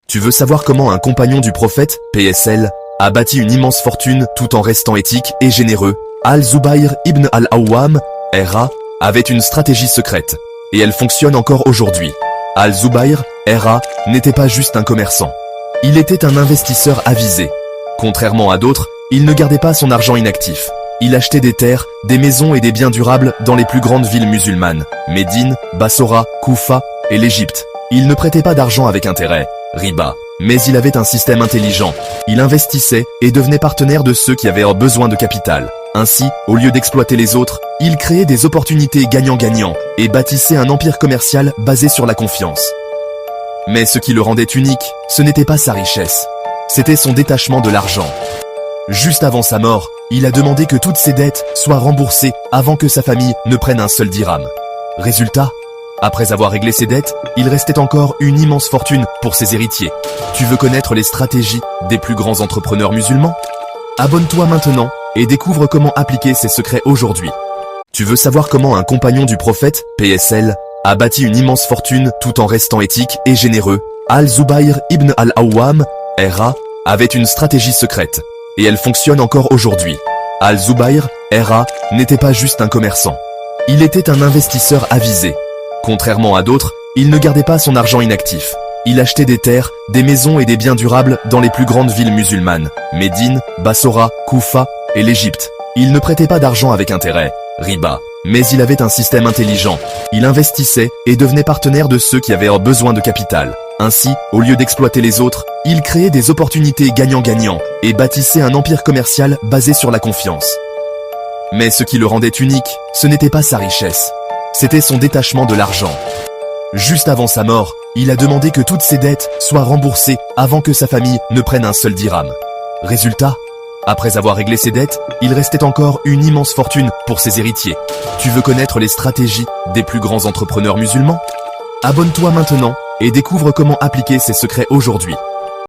Tu veux savoir comment un compagnon du prophète, PSL, a bâti une immense fortune tout en restant éthique et généreux? Al-Zubayr ibn al-Awwam, R.A., avait une stratégie secrète, et elle fonctionne encore aujourd'hui. Al-Zubayr, R.A., n'était pas juste un commerçant. Il était un investisseur avisé. Contrairement à d'autres, il ne gardait pas son argent inactif. Il achetait des terres, des maisons et des biens durables dans les plus grandes villes musulmanes, Médine, Bassora, Koufa et l'Égypte. Il ne prêtait pas d'argent avec intérêt, riba, mais il avait un système intelligent. Il investissait et devenait partenaire de ceux qui avaient besoin de capital. Ainsi, au lieu d'exploiter les autres, il créait des opportunités gagnant-gagnant et bâtissait un empire commercial basé sur la confiance. Mais ce qui le rendait unique, ce n'était pas sa richesse. C'était son détachement de l'argent. Juste avant sa mort, il a demandé que toutes ses dettes soient remboursées avant que sa famille ne prenne un seul dirham. Résultat, après avoir réglé ses dettes, il restait encore une immense fortune pour ses héritiers. Tu veux connaître les stratégies des plus grands entrepreneurs musulmans? Abonne-toi maintenant et découvre comment appliquer ces secrets aujourd'hui. Tu veux savoir comment un compagnon du prophète, PSL, a bâti une immense fortune tout en restant éthique et généreux? Al-Zubayr ibn al-Awwam, R.A., avait une stratégie secrète, et elle fonctionne encore aujourd'hui. Al-Zubayr, R.A., n'était pas juste un commerçant. Il était un investisseur avisé. Contrairement à d'autres, il ne gardait pas son argent inactif. Il achetait des terres, des maisons et des biens durables dans les plus grandes villes musulmanes, Médine, Bassora, Koufa et l'Égypte. Il ne prêtait pas d'argent avec intérêt, riba, mais il avait un système intelligent. Il investissait et devenait partenaire de ceux qui avaient besoin de capital. Ainsi, au lieu d'exploiter les autres, il créait des opportunités gagnant-gagnant et bâtissait un empire commercial basé sur la confiance. Mais ce qui le rendait unique, ce n'était pas sa richesse. C'était son détachement de l'argent. Juste avant sa mort, il a demandé que toutes ses dettes soient remboursées avant que sa famille ne prenne un seul dirham. Résultat, après avoir réglé ses dettes, il restait encore une immense fortune pour ses héritiers. Tu veux connaître les stratégies des plus grands entrepreneurs musulmans? Abonne-toi maintenant et découvre comment appliquer ces secrets aujourd'hui.